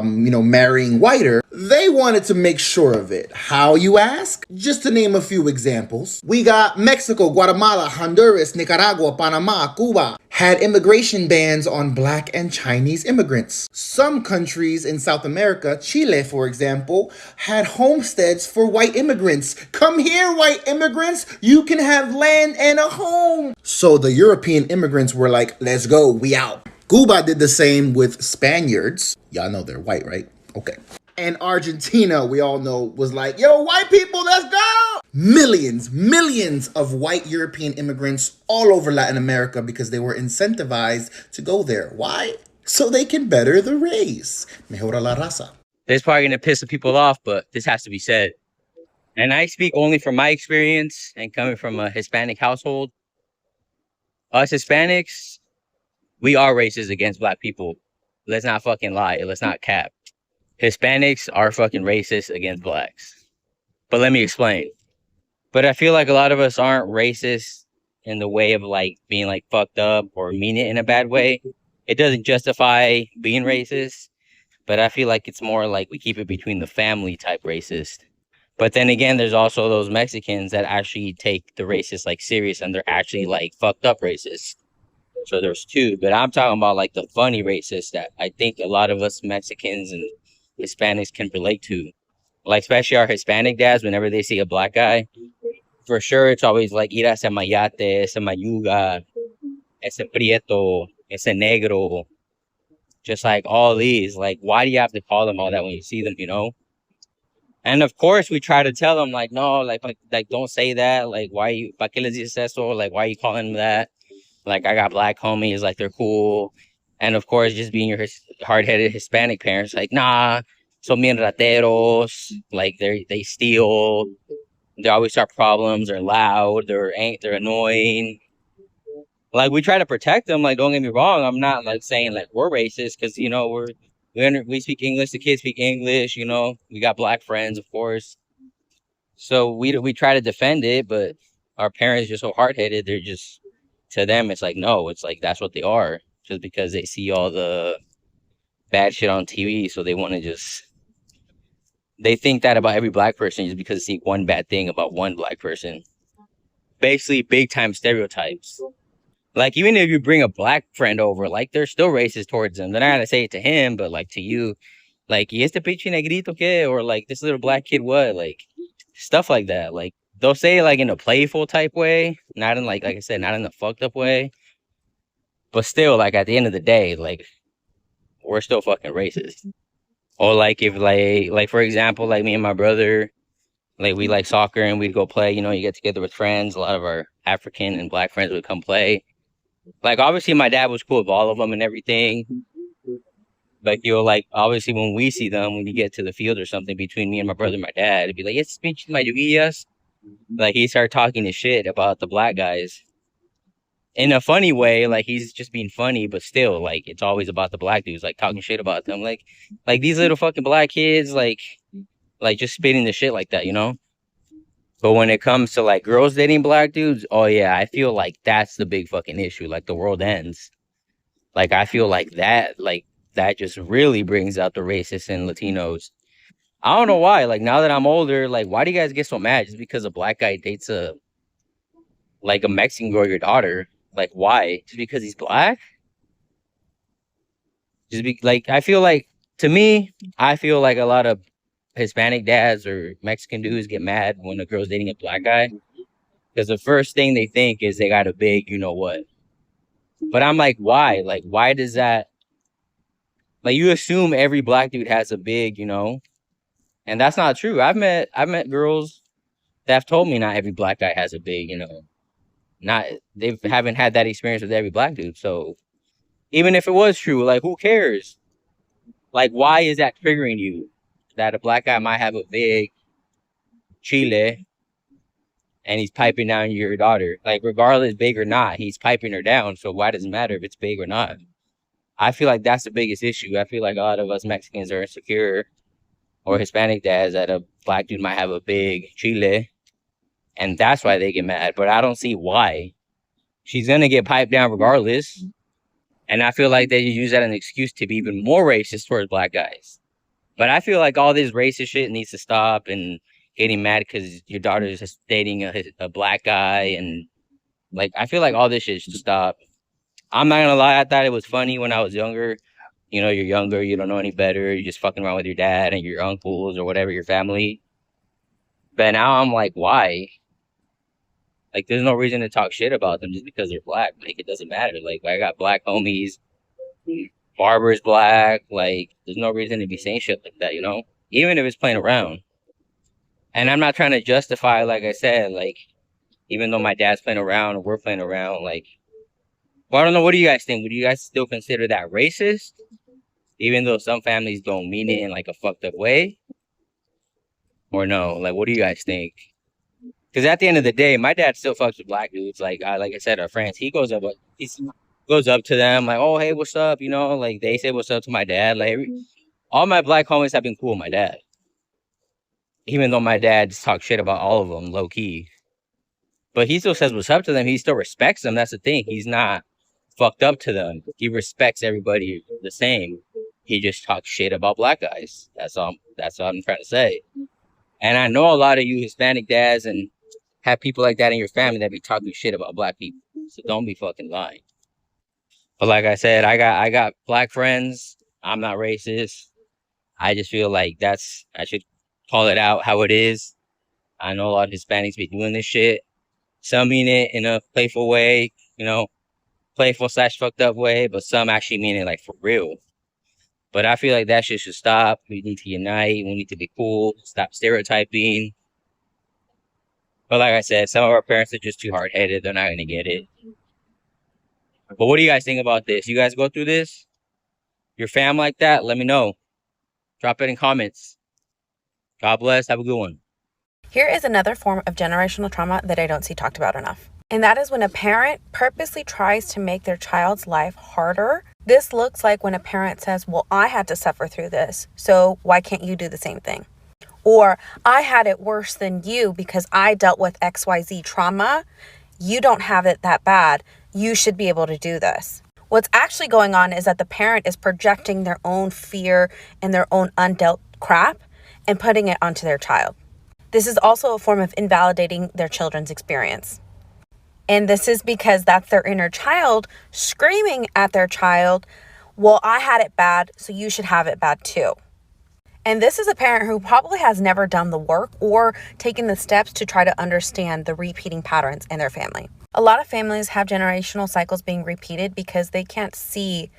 marrying whiter. They wanted to make sure of it. How, you ask? Just to name a few examples. We got Mexico, Guatemala, Honduras, Nicaragua, Panama, Cuba had immigration bans on Black and Chinese immigrants. Some countries in South America, Chile, for example, had homesteads for white immigrants. Come here, white immigrants. You can have land and a home. So the European immigrants were like, let's go, we out. Cuba did the same with Spaniards. Y'all know they're white, right? Okay. And Argentina, we all know, was like, yo, white people, let's go! Millions of white European immigrants all over Latin America because they were incentivized to go there. Why? So they can better the race. Mejora la raza. This is probably going to piss some people off, but this has to be said. And I speak only from my experience and coming from a Hispanic household. Us Hispanics, we are racist against Black people. let's not fucking lie. Let's not cap. Hispanics are fucking racist against blacks. But let me explain. But I feel like a lot of us aren't racist in the way of like being like fucked up or mean it in a bad way. It doesn't justify being racist, but I feel like it's more like we keep it between the family type racist. But then again, there's also those Mexicans that actually take the racist like serious and they're actually like fucked up racist. So there's two, but I'm talking about like the funny racists that I think a lot of us Mexicans and Hispanics can relate to. Like especially our Hispanic dads, whenever they see a black guy, for sure it's always like ir a ese mayate, ese mayuga, ese prieto, ese negro. Just like all these, like why do you have to call them all that when you see them, you know? And of course we try to tell them like no, like don't say that. Like why you pa qué les dices eso? Like why are you calling them that? Like I got black homies, like they're cool. And of course, just being your hard-headed Hispanic parents, like nah, son bien rateros, like they steal, they always start problems, they're loud, they're annoying. Like we try to protect them. Like don't get me wrong, I'm not like saying like we're racist because you know we speak English, the kids speak English, you know, we got black friends, of course. So we try to defend it, but our parents are just so hard-headed. They're just, to them, it's like, no, it's like, that's what they are. Just because they see all the bad shit on TV. So they want to just, they think that about every black person just because they see one bad thing about one black person. Basically, big time stereotypes. Like, even if you bring a black friend over, like, they're still racist towards them. They're not going to say it to him, but like to you, like, ¿y este pinche negrito qué? Or like, this little black kid what? Like, stuff like that. Like, they'll say it like in a playful type way, not in like I said, not in a fucked up way. But still, like at the end of the day, like we're still fucking racist. Or like if like for example, like me and my brother, like we like soccer and we'd go play, you know, you get together with friends, a lot of our African and black friends would come play. Like obviously my dad was cool with all of them and everything. But you know, like obviously when we see them, when you get to the field or something between me and my brother and my dad, it'd be like, it's pinche mayuguillas. Like he started talking to shit about the black guys. In a funny way, like he's just being funny, but still, like it's always about the black dudes, like talking shit about them, like these little fucking black kids, like just spitting the shit like that, you know. But when it comes to like girls dating black dudes, oh yeah, I feel like that's the big fucking issue. Like the world ends. Like I feel like that just really brings out the racists and Latinos. I don't know why. Like now that I'm older, like why do you guys get so mad just because a black guy dates a Mexican girl, your daughter? Like why? Just because he's black? I feel like, to me, I feel like a lot of Hispanic dads or Mexican dudes get mad when a girl's dating a black guy because the first thing they think is they got a big, you know what? But I'm like, why? Like, why does that? Like, you assume every black dude has a big, you know, and that's not true. I've met girls that have told me not every black guy has a big, you know, they haven't had that experience with every black dude. So even if it was true, like, who cares? Like, why is that triggering you? That a black guy might have a big chile and he's piping down your daughter. Like, regardless, big or not, he's piping her down. So why does it matter if it's big or not? I feel like that's the biggest issue. I feel like a lot of us Mexicans are insecure, or Hispanic dads, that a black dude might have a big chile. And that's why they get mad. But I don't see why. She's going to get piped down regardless. And I feel like they use that as an excuse to be even more racist towards black guys. But I feel like all this racist shit needs to stop, and getting mad because your daughter is just dating a black guy. And like, I feel like all this shit should stop. I'm not going to lie. I thought it was funny when I was younger. You know, you're younger, you don't know any better. You're just fucking around with your dad and your uncles or whatever, your family. But now I'm like, why? Like, there's no reason to talk shit about them just because they're black. Like, it doesn't matter. Like, I got black homies. Barber's black. Like, there's no reason to be saying shit like that, you know? Even if it's playing around. And I'm not trying to justify, like I said, like, even though my dad's playing around or we're playing around, like, well, I don't know. What do you guys think? Would you guys still consider that racist? Even though some families don't mean it in, like, a fucked up way? Or no? Like, what do you guys think? Because at the end of the day, my dad still fucks with black dudes. Like I said, our friends. He goes up, goes up to them like, oh, hey, what's up? You know, like they say what's up to my dad. Like all my black homies have been cool with my dad. Even though my dad talks shit about all of them, low key. But he still says what's up to them. He still respects them. That's the thing. He's not fucked up to them. He respects everybody the same. He just talks shit about black guys. That's all I'm trying to say. And I know a lot of you Hispanic dads and have people like that in your family that be talking shit about black people. So don't be fucking lying. But like I said, I got black friends. I'm not racist. I just feel like I should call it out how it is. I know a lot of Hispanics be doing this shit. Some mean it in a playful way, you know, playful / fucked up way, but some actually mean it like for real. But I feel like that shit should stop. We need to unite. We need to be cool. Stop stereotyping. But like I said, some of our parents are just too hard-headed. They're not going to get it. But what do you guys think about this? You guys go through this? Your fam like that? Let me know. Drop it in comments. God bless. Have a good one. Here is another form of generational trauma that I don't see talked about enough. And that is when a parent purposely tries to make their child's life harder. This looks like when a parent says, well, I had to suffer through this, so why can't you do the same thing? Or I had it worse than you because I dealt with XYZ trauma. You don't have it that bad. You should be able to do this. What's actually going on is that the parent is projecting their own fear and their own undealt crap and putting it onto their child. This is also a form of invalidating their children's experience. And this is because that's their inner child screaming at their child, well, I had it bad, so you should have it bad too. And this is a parent who probably has never done the work or taken the steps to try to understand the repeating patterns in their family. A lot of families have generational cycles being repeated because they can't see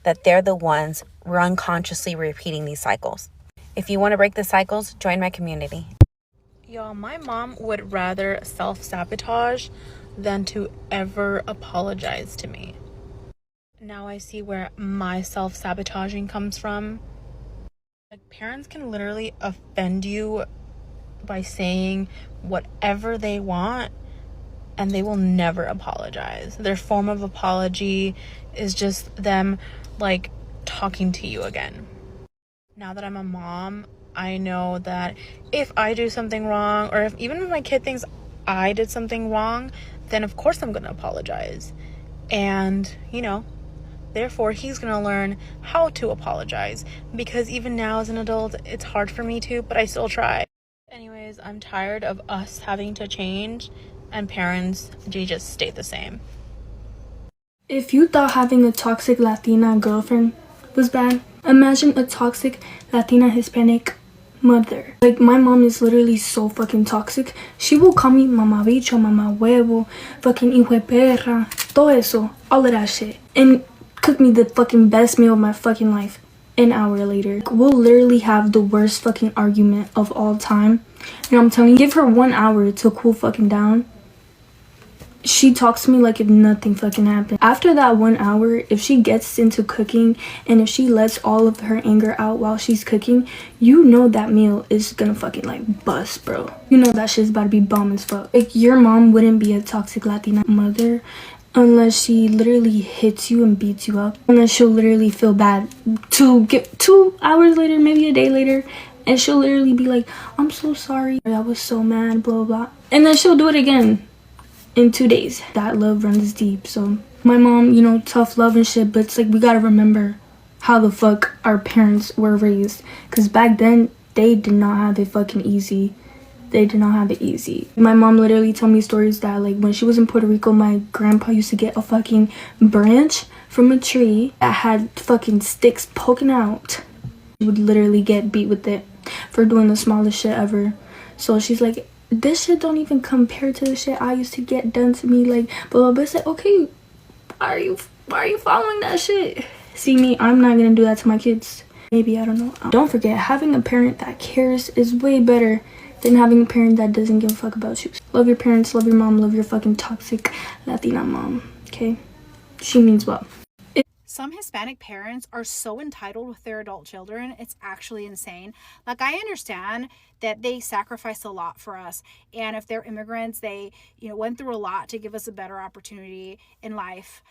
that they're the ones who are unconsciously repeating these cycles. If you want to break the cycles, join my community. Y'all, my mom would rather self-sabotage than to ever apologize to me. Now I see where my self-sabotaging comes from. Like, parents can literally offend you by saying whatever they want, and they will never apologize. Their form of apology is just them, like, talking to you again. Now that I'm a mom, I know that if I do something wrong, or even if my kid thinks I did something wrong, then of course I'm going to apologize. And, therefore he's going to learn how to apologize, because even now as an adult, it's hard for me to, but I still try. Anyways, I'm tired of us having to change, and parents, they just stay the same. If you thought having a toxic Latina girlfriend was bad, imagine a toxic Latina Hispanic mother. Like, my mom is literally so fucking toxic. She will call me mama bicho, mama huevo, fucking hijo de perra, todo eso, all of that shit, and cook me the fucking best meal of my fucking life. An hour later, we'll literally have the worst fucking argument of all time. And I'm telling you, give her 1 hour to cool fucking down. She talks to me like if nothing fucking happened. After that 1 hour, if she gets into cooking and if she lets all of her anger out while she's cooking, you know that meal is gonna fucking like bust, bro. You know that shit's about to be bomb as fuck. Like, your mom wouldn't be a toxic Latina mother unless she literally hits you and beats you up. Unless she'll literally feel bad to get 2 hours later, maybe a day later, and she'll literally be like, I'm so sorry, I was so mad, blah, blah. And then she'll do it again in 2 days. That love runs deep. So my mom, tough love and shit, but it's like, we gotta remember how the fuck our parents were raised, because back then they did not have it fucking easy. They did not have it easy. My mom literally told me stories that, like, when she was in Puerto Rico, my grandpa used to get a fucking branch from a tree that had fucking sticks poking out. She would literally get beat with it for doing the smallest shit ever. So she's like, this shit don't even compare to the shit I used to get done to me, like, blah, blah, blah. Say, okay, why are you following that shit? See me, I'm not gonna do that to my kids. Maybe, I don't know. Don't forget, having a parent that cares is way better than having a parent that doesn't give a fuck about you. Love your parents, love your mom, love your fucking toxic Latina mom, okay? She means well. Some Hispanic parents are so entitled with their adult children, it's actually insane. Like, I understand that they sacrifice a lot for us, and if they're immigrants, they, went through a lot to give us a better opportunity in life.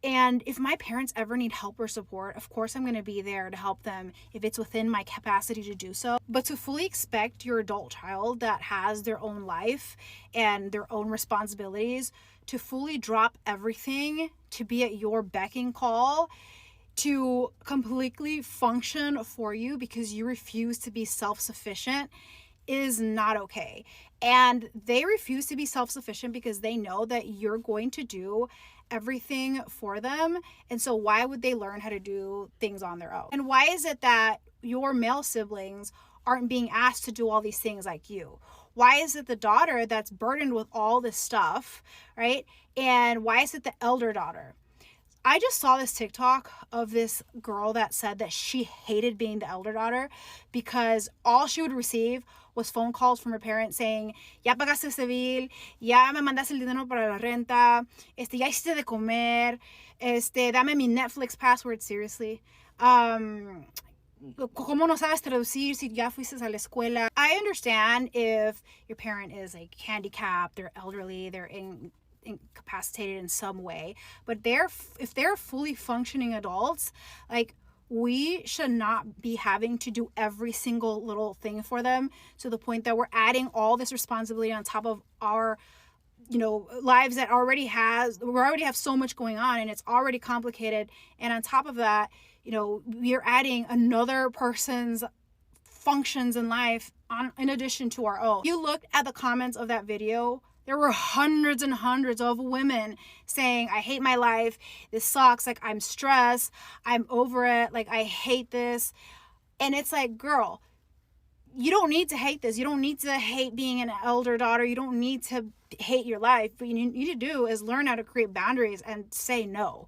And if my parents ever need help or support, of course I'm going to be there to help them if it's within my capacity to do so. But to fully expect your adult child that has their own life and their own responsibilities to fully drop everything to be at your becking call, to completely function for you because you refuse to be self-sufficient, is not okay. And they refuse to be self-sufficient because they know that you're going to do everything for them. And so why would they learn how to do things on their own? And why is it that your male siblings aren't being asked to do all these things like you? Why is it the daughter that's burdened with all this stuff, right? And why is it the elder daughter? I just saw this TikTok of this girl that said that she hated being the elder daughter because all she would receive was phone calls from her parents saying, ya pagaste civil, ya me mandaste el dinero para la renta, ya hiciste de comer, dame mi Netflix password, seriously. ¿Cómo no sabes traducir si ya fuiste a la escuela? I understand if your parent is like handicapped, they're elderly, they're incapacitated in some way, but if they're fully functioning adults, like, we should not be having to do every single little thing for them to the point that we're adding all this responsibility on top of our, lives that we already have so much going on and it's already complicated. And on top of that, we're adding another person's functions in life in addition to our own. If you looked at the comments of that video, there were hundreds and hundreds of women saying, I hate my life, this sucks, like, I'm stressed, I'm over it, like, I hate this. And it's like, girl, you don't need to hate this. You don't need to hate being an elder daughter. You don't need to hate your life. What you need to do is learn how to create boundaries and say no.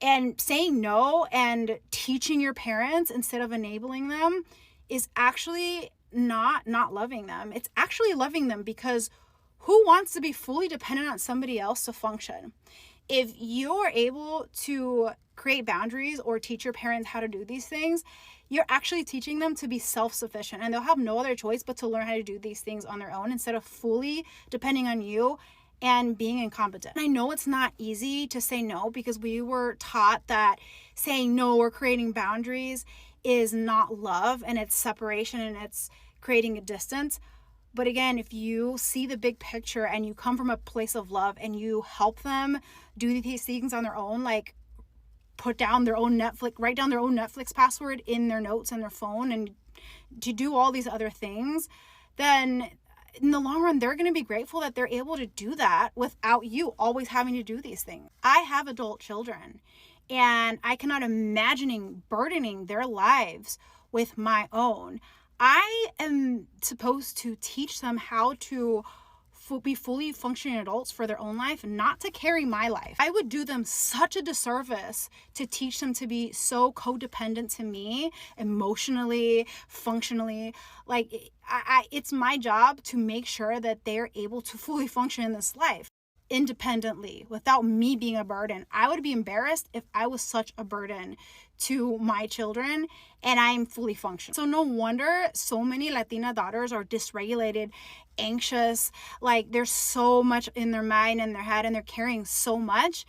And saying no and teaching your parents instead of enabling them is actually not loving them. It's actually loving them, because who wants to be fully dependent on somebody else to function? If you're able to create boundaries or teach your parents how to do these things, you're actually teaching them to be self-sufficient, and they'll have no other choice but to learn how to do these things on their own instead of fully depending on you and being incompetent. I know it's not easy to say no, because we were taught that saying no or creating boundaries is not love, and it's separation, and it's creating a distance. But again, if you see the big picture and you come from a place of love and you help them do these things on their own, like write down their own Netflix password in their notes on their phone, and to do all these other things, then in the long run, they're going to be grateful that they're able to do that without you always having to do these things. I have adult children, and I cannot imagine burdening their lives with my own. I am supposed to teach them how to be fully functioning adults for their own life, not to carry my life. I would do them such a disservice to teach them to be so codependent to me, emotionally, functionally. Like, it's my job to make sure that they're able to fully function in this life independently without me being a burden. I would be embarrassed if I was such a burden to my children and I'm fully functional. So no wonder so many Latina daughters are dysregulated, anxious, like there's so much in their mind and their head, and they're carrying so much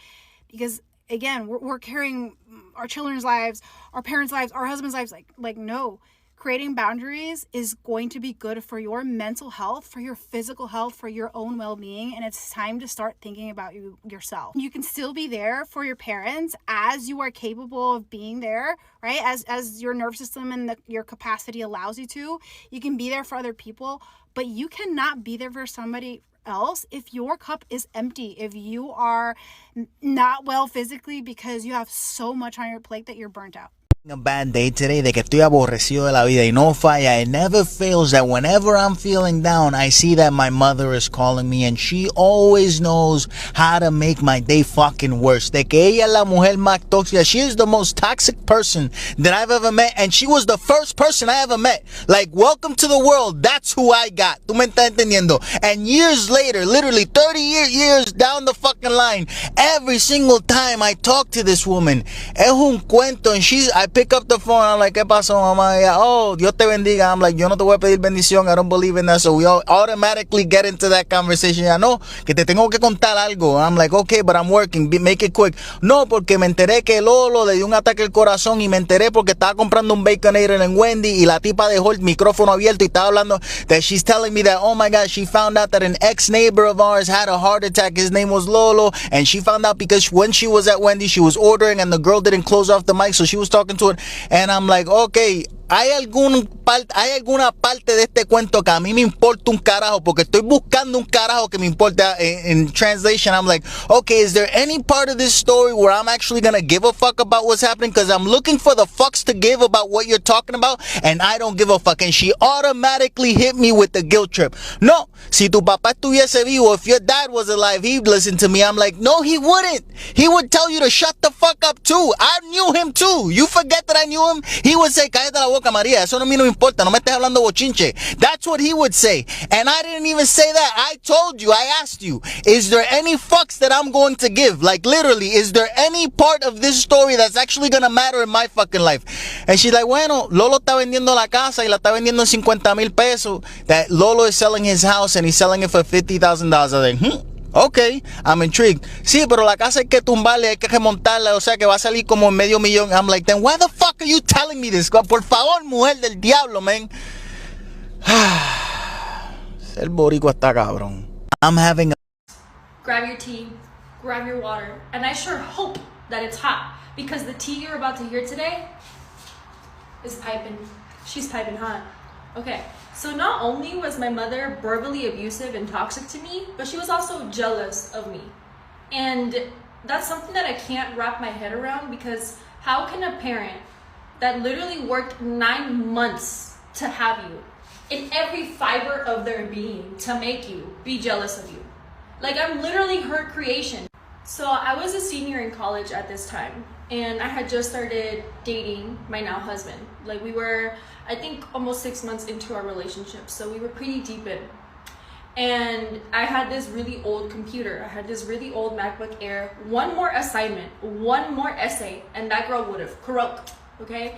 because, again, we're carrying our children's lives, our parents' lives, our husbands' lives. Like no. Creating boundaries is going to be good for your mental health, for your physical health, for your own well-being, and it's time to start thinking about yourself. You can still be there for your parents as you are capable of being there, right? As your nervous system and your capacity allows you to. You can be there for other people, but you cannot be there for somebody else if your cup is empty, if you are not well physically because you have so much on your plate that you're burnt out. A bad day today, de que estoy aborrecido de la vida, y no falla. It never fails that whenever I'm feeling down, I see that my mother is calling me, and she always knows how to make my day fucking worse. De que ella es la mujer más tóxica. She is the most toxic person that I've ever met, and she was the first person I ever met. Like, welcome to the world. That's who I got. ¿Tú me estás entendiendo? And years later, literally 30 years down the fucking line, every single time I talk to this woman, es un cuento, and pick up the phone. I'm like, ¿qué pasó, mamá? Yeah, oh, Dios te bendiga. I'm like, yo no te voy a pedir bendición. I don't believe in that. So we all automatically get into that conversation. Ya no, que te tengo que contar algo. I'm like, okay, but I'm working. Make it quick. No, porque me enteré que Lolo le dio un ataque al corazón y me enteré porque estaba comprando un Baconator en Wendy y la tipa dejó el micrófono abierto y estaba hablando that she's telling me that, oh my God, she found out that an ex-neighbor of ours had a heart attack. His name was Lolo, and she found out because when she was at Wendy, she was ordering and the girl didn't close off the mic, so she was talking to it. And I'm like, okay, ¿hay alguna parte de este cuento que a mí me importa un carajo? Porque estoy buscando un carajo que me importa. In translation, I'm like, okay, is there any part of this story where I'm actually gonna give a fuck about what's happening? Because I'm looking for the fucks to give about what you're talking about, and I don't give a fuck. And she automatically hit me with the guilt trip. No, si tu papá estuviese vivo, if your dad was alive, he'd listen to me. I'm like, no, he wouldn't. He would tell you to shut the fuck up too. I knew him too. You forget that I knew him? He would say, cállate la boca, María. Eso a mí no me importa. No me estés hablando bochinche. That's what he would say. And I didn't even say that. I told you, I asked you, is there any fucks that I'm going to give? Like literally, is there any part of this story that's actually gonna matter in my fucking life? And she's like, bueno, Lolo está vendiendo la casa y la está vendiendo en 50,000 pesos. That Lolo is selling his house and he's selling it for $50,000. I was like, okay, I'm intrigued. Sí, pero la casa hay que tumbarle, hay que remontarla, o sea que va a salir como medio millón. I'm like, then why the fuck are you telling me this? Por favor, mujer del diablo, man. El boricua está cabrón. I'm having a... Grab your tea, grab your water, and I sure hope that it's hot, because the tea you're about to hear today is piping. She's piping hot. Okay, so not only was my mother verbally abusive and toxic to me, but she was also jealous of me. And that's something that I can't wrap my head around, because how can a parent that literally worked 9 months to have you in every fiber of their being to make you be jealous of you? Like, I'm literally her creation. So I was a senior in college at this time, and I had just started dating my now husband. Like, we were, I think, almost 6 months into our relationship, so we were pretty deep in. And I had this really old computer. I had this really old MacBook Air. One more assignment, one more essay, and that girl would have croaked, okay?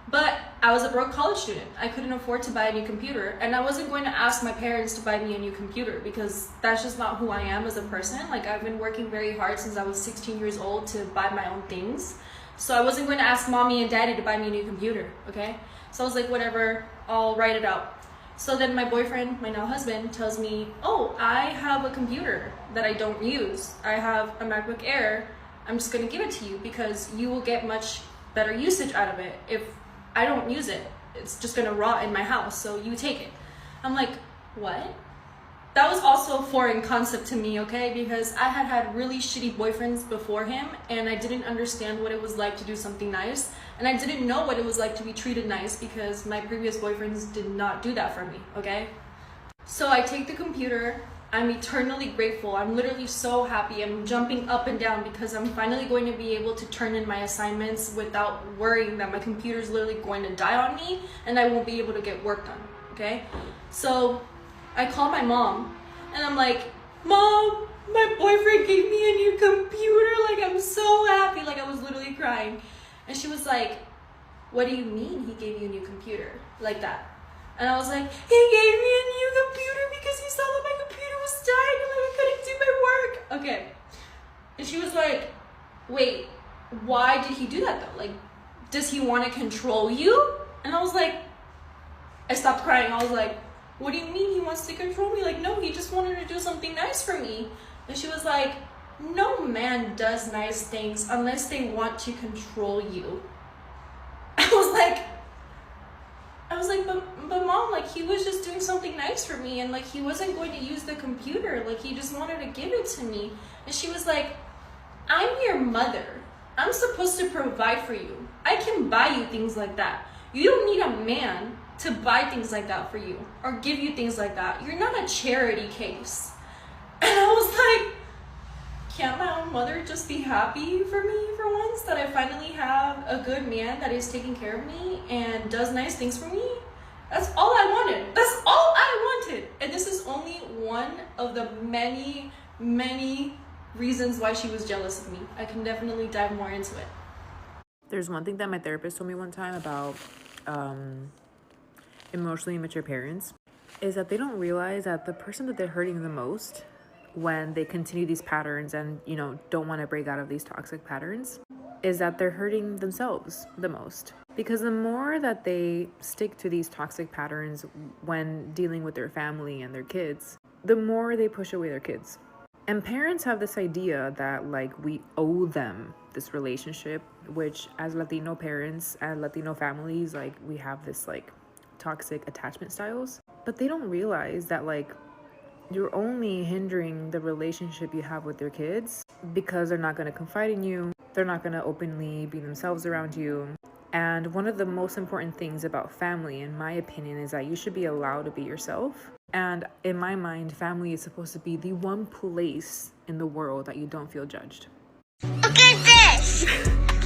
But I was a broke college student. I couldn't afford to buy a new computer, and I wasn't going to ask my parents to buy me a new computer, because that's just not who I am as a person. Like, I've been working very hard since I was 16 years old to buy my own things. So I wasn't going to ask mommy and daddy to buy me a new computer, okay? So I was like, whatever, I'll write it out. So then my boyfriend, my now husband, tells me, oh, I have a computer that I don't use. I have a MacBook Air. I'm just gonna give it to you because you will get much better usage out of it. If I don't use it, it's just gonna rot in my house, so you take it. I'm like, what? That was also a foreign concept to me, okay? Because I had had really shitty boyfriends before him, and I didn't understand what it was like to do something nice. And I didn't know what it was like to be treated nice, because my previous boyfriends did not do that for me, okay? So I take the computer. I'm eternally grateful. I'm literally so happy. I'm jumping up and down because I'm finally going to be able to turn in my assignments without worrying that my computer's literally going to die on me and I won't be able to get work done, okay? So I call my mom and I'm like, Mom, my boyfriend gave me a new computer. Like, I'm so happy. Like, I was literally crying. And she was like, what do you mean he gave you a new computer? Like that. And I was like, he gave me a new computer because he saw that my computer was dying and like I couldn't do my work. Okay. And she was like, wait, why did he do that though? Like, does he want to control you? And I was like, I stopped crying. I was like, what do you mean he wants to control me? Like, no, he just wanted to do something nice for me. And she was like, no man does nice things unless they want to control you. I was like, but mom, like, he was just doing something nice for me, and like, he wasn't going to use the computer. Like, he just wanted to give it to me. And she was like, I'm your mother. I'm supposed to provide for you. I can buy you things like that. You don't need a man to buy things like that for you or give you things like that. You're not a charity case. And I was like, can't my own mother just be happy for me for once, that I finally have a good man that is taking care of me and does nice things for me? That's all I wanted. That's all I wanted. And this is only one of the many, many reasons why she was jealous of me. I can definitely dive more into it. There's one thing that my therapist told me one time about emotionally immature parents is that they don't realize that the person that they're hurting the most when they continue these patterns and, you know, don't want to break out of these toxic patterns is that they're hurting themselves the most. Because the more that they stick to these toxic patterns when dealing with their family and their kids, the more they push away their kids. And parents have this idea that like we owe them this relationship, which as Latino parents and Latino families, like we have this like toxic attachment styles, but they don't realize that like you're only hindering the relationship you have with your kids because they're not going to confide in you. They're not going to openly be themselves around you. And one of the most important things about family, in my opinion, is that you should be allowed to be yourself. And in my mind, family is supposed to be the one place in the world that you don't feel judged. Look at this!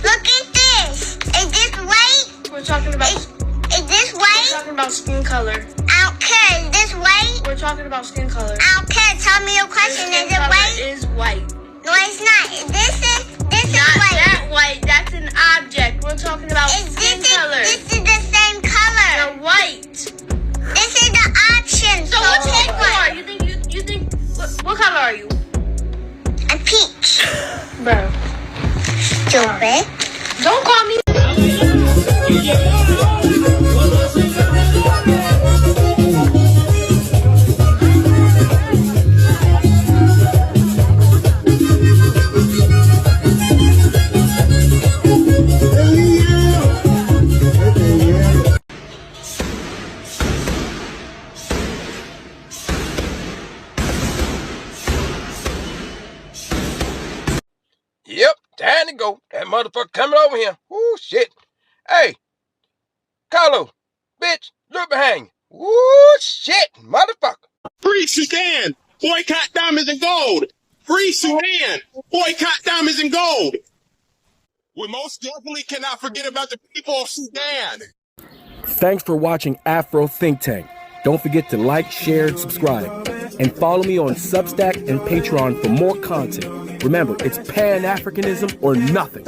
Look at this! Is this white? We're talking about... Is this white? We're talking about skin color. I don't care. Is this white? We're talking about skin color. I don't care. Tell me your question. Is it white? It is white. No, it's not. This is not white. That white. That's an object. We're talking about skin color. This is the same color. You're white. This is the option. So what's pink color? You think what color are you? I'm peach. Bro. Stupid. Don't call me. Yep, time to go. That motherfucker coming over here. Ooh, shit. Hey, Carlo, bitch, look behind you. Ooh, shit, motherfucker. Free Sudan! Boycott diamonds and gold! Free Sudan! Boycott diamonds and gold! We most definitely cannot forget about the people of Sudan! Thanks for watching Afro Think Tank. Don't forget to like, share, and subscribe. And follow me on Substack and Patreon for more content. Remember, it's Pan-Africanism or nothing.